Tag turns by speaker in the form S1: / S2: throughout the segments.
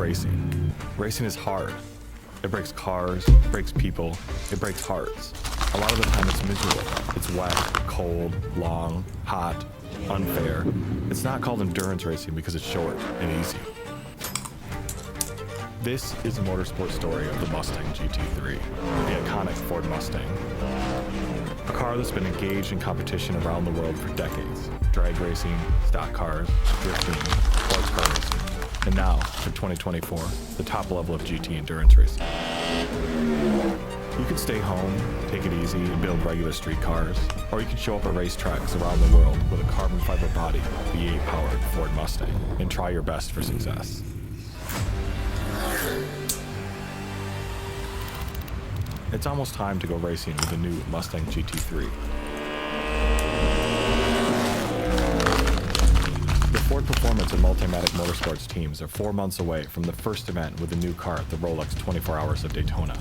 S1: racing. Racing is hard. It breaks cars, breaks people, it breaks hearts. A lot of the time it's miserable. It's wet, cold, long, hot, unfair. It's not called endurance racing because it's short and easy. This is a motorsport story of the Mustang GT3, the iconic Ford Mustang. A car that's been engaged in competition around the world for decades. Drag racing, stock cars, drifting, sports car racing. And now, for 2024, the top level of GT endurance racing. You can stay home, take it easy, and build regular street cars, or you can show up at racetracks around the world with a carbon fiber body, V8-powered Ford Mustang, and try your best for success. It's almost time to go racing with the new Mustang GT3. The Ford Performance and Multimatic Motorsports teams are 4 months away from the first event with a new car at the Rolex 24 Hours of Daytona.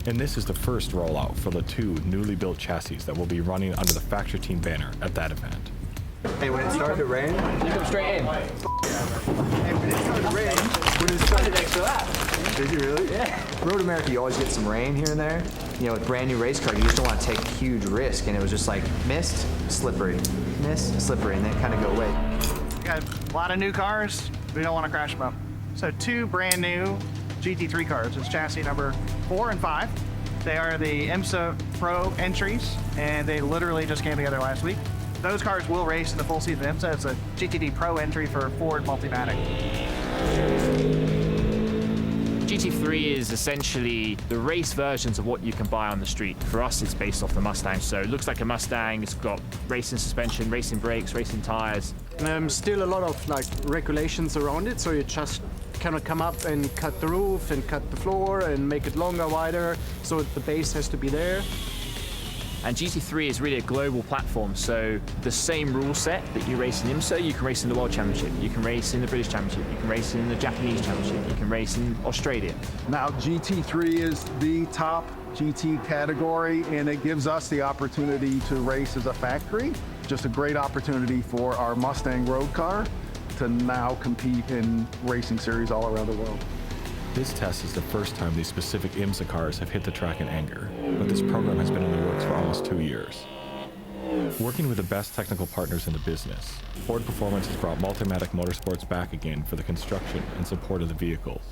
S1: And this is the first rollout for the 2 newly built chassis that will be running under the factory team banner at that event.
S2: Hey, when it started to rain,
S3: You come straight in.
S2: hey, when it started to rain, when it started next to that. Did you really?
S3: Yeah.
S2: Road America, you always get some rain here and there. You know, with brand new race car, you just don't want to take a huge risk, and it was just like mist, slippery, mist, slippery, and then kind of go away.
S4: We got a lot of new cars. We don't want to crash them up. So 2 brand new GT3 cars. It's chassis number 4 and 5. They are the IMSA Pro entries, and they literally just came together last week. Those cars will race in the full season of IMSA. It's a GTD Pro entry for Ford Multimatic.
S3: GT3 is essentially the race versions of what you can buy on the street. For us, it's based off the Mustang, so it looks like a Mustang. It's got racing suspension, racing brakes, racing tires.
S5: Still a lot of regulations around it, so you just cannot come up and cut the roof and cut the floor and make it longer, wider, so the base has to be there.
S3: And GT3 is really a global platform, so the same rule set that you race in IMSA, you can race in the World Championship, you can race in the British Championship, you can race in the Japanese Championship, you can race in Australia.
S6: Now GT3 is the top GT category, and it gives us the opportunity to race as a factory. Just a great opportunity for our Mustang road car to now compete in racing series all around the world.
S1: This test is the first time these specific IMSA cars have hit the track in anger, but this program has been in the works for almost 2 years. Working with the best technical partners in the business, Ford Performance has brought Multimatic Motorsports back again for the construction and support of the vehicles.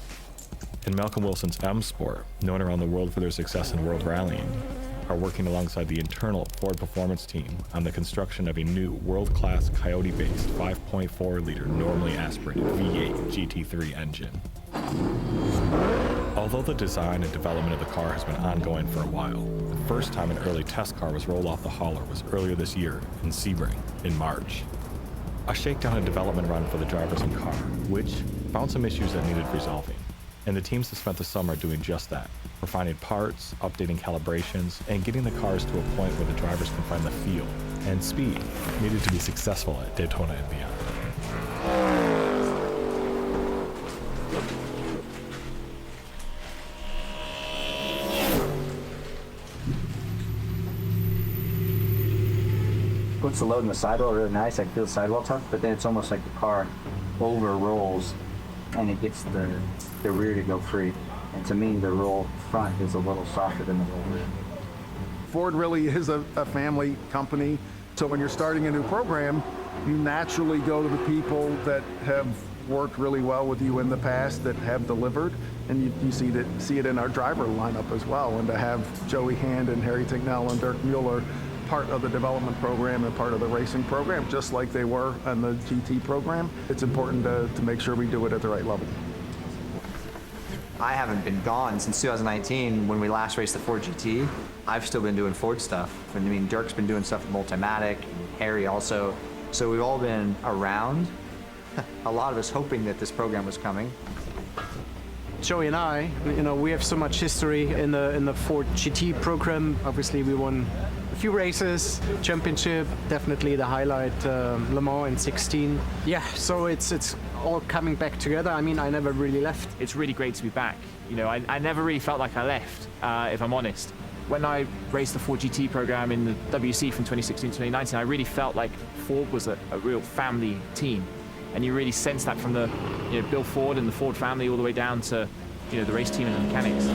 S1: And Malcolm Wilson's M Sport, known around the world for their success in world rallying, are working alongside the internal Ford Performance team on the construction of a new world-class Coyote-based 5.4-liter normally aspirated V8 GT3 engine. Although the design and development of the car has been ongoing for a while, the first time an early test car was rolled off the hauler was earlier this year in Sebring in March. A shakedown and development run for the drivers and car, which found some issues that needed resolving. And the teams have spent the summer doing just that, refining parts, updating calibrations, and getting the cars to a point where the drivers can find the feel and speed needed to be successful at Daytona and beyond.
S7: Puts the load in the sidewall really nice. I can feel the sidewall tough, but then it's almost like the car over rolls and it gets the rear to go free. And to me, the roll front is a little softer than the roll rear.
S6: Ford really is a family company, so when you're starting a new program, you naturally go to the people that have worked really well with you in the past, that have delivered, and you see it in our driver lineup as well. And to have Joey Hand and Harry Tignell and Dirk Mueller part of the development program and part of the racing program, just like they were on the GT program, it's important to make sure we do it at the right level.
S2: I haven't been gone since 2019 when we last raced the Ford GT. I've still been doing Ford stuff. I mean, Dirk's been doing stuff with Multimatic, Harry also. So we've all been around, a lot of us hoping that this program was coming.
S5: Joey and I, we have so much history in the Ford GT program. Obviously, we won a few races, championship, definitely the highlight, Le Mans in 16. Yeah, so it's all coming back together. I mean, I never really left.
S3: It's really great to be back. I never really felt like I left, if I'm honest. When I raced the Ford GT program in the WC from 2016 to 2019, I really felt like Ford was a real family team. And you really sense that from the Bill Ford and the Ford family all the way down to the race team and the mechanics.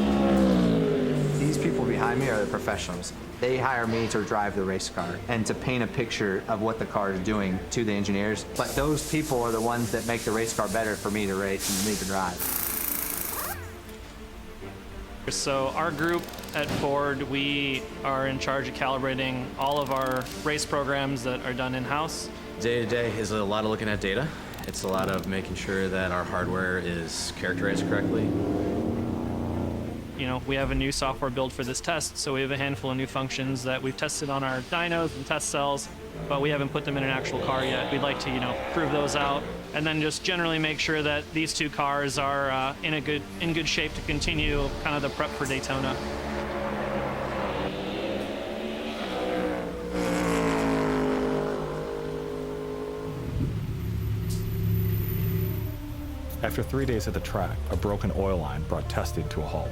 S2: These people behind me are the professionals. They hire me to drive the race car and to paint a picture of what the car is doing to the engineers. But those people are the ones that make the race car better for me to race and me to drive.
S8: So our group at Ford, we are in charge of calibrating all of our race programs that are done in-house.
S9: Day to day is a lot of looking at data. It's a lot of making sure that our hardware is characterized correctly.
S8: We have a new software build for this test, so we have a handful of new functions that we've tested on our dynos and test cells, but we haven't put them in an actual car yet. We'd like to, prove those out, and then just generally make sure that these two cars are in good shape to continue kind of the prep for Daytona.
S1: After 3 days at the track, a broken oil line brought testing to a halt.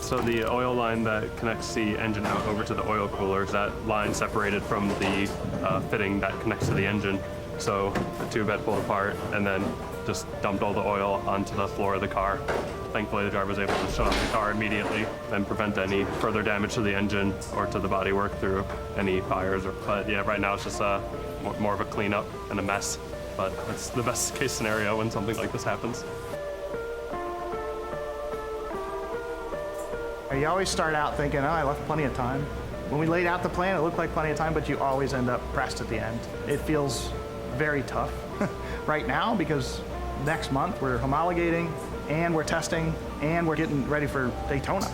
S10: So the oil line that connects the engine out over to the oil coolers, that line separated from the fitting that connects to the engine. So the tube had pulled apart and then just dumped all the oil onto the floor of the car. Thankfully, the driver was able to shut off the car immediately and prevent any further damage to the engine or to the bodywork through any fires. But yeah, right now it's just more of a cleanup and a mess. But that's the best case scenario when something like this happens.
S4: You always start out thinking, oh, I left plenty of time. When we laid out the plan, it looked like plenty of time, but you always end up pressed at the end. It feels very tough right now because next month we're homologating and we're testing and we're getting ready for Daytona.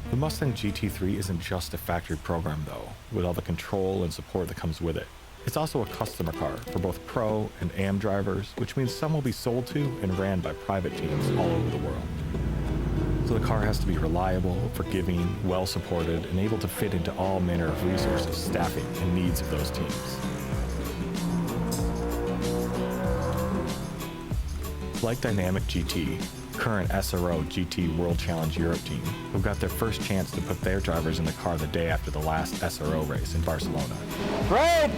S1: The Mustang GT3 isn't just a factory program, though, with all the control and support that comes with it. It's also a customer car for both pro and AM drivers, which means some will be sold to and ran by private teams all over the world. So the car has to be reliable, forgiving, well-supported, and able to fit into all manner of resources, staffing, and needs of those teams. Like Dynamic GT, current SRO GT World Challenge Europe team, who got their first chance to put their drivers in the car the day after the last SRO race in Barcelona.
S11: Right!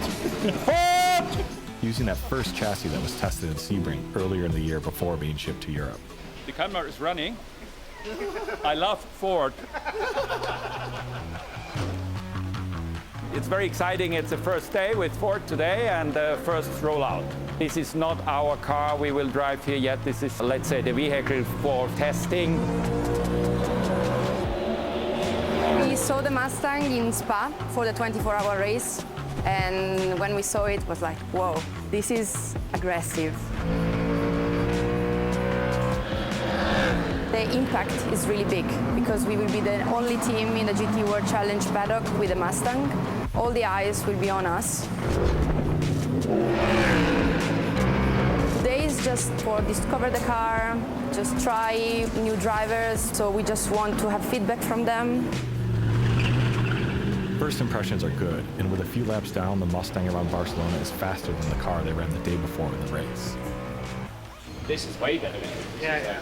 S1: Using that first chassis that was tested in Sebring earlier in the year before being shipped to Europe.
S11: The camera is running. I love Ford. It's very exciting. It's the first day with Ford today and the first rollout. This is not our car we will drive here yet. This is, let's say, the vehicle for testing.
S12: We saw the Mustang in Spa for the 24-hour race, and when we saw it, it was like, whoa, this is aggressive. The impact is really big because we will be the only team in the GT World Challenge paddock with a Mustang. All the eyes will be on us. Today is just for discover the car, just try new drivers, so we just want to have feedback from them.
S1: First impressions are good, and with a few laps down, the Mustang around Barcelona is faster than the car they ran the day before in the race.
S3: This is way better.
S4: Yeah.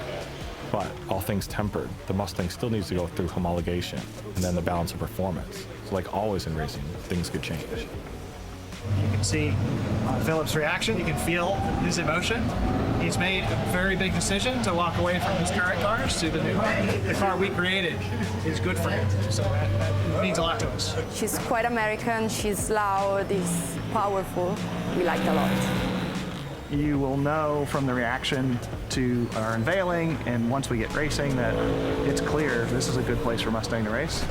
S1: But, all things tempered, the Mustang still needs to go through homologation, and then the balance of performance. So like always in racing, things could change.
S4: You can see Philip's reaction. You can feel his emotion. He's made a very big decision to walk away from his current cars to the new one. The car we created is good for him, so that means a lot to us.
S12: She's quite American, she's loud, she's powerful. We like it a lot.
S4: You will know from the reaction to our unveiling and once we get racing that it's clear this is a good place for Mustang to race.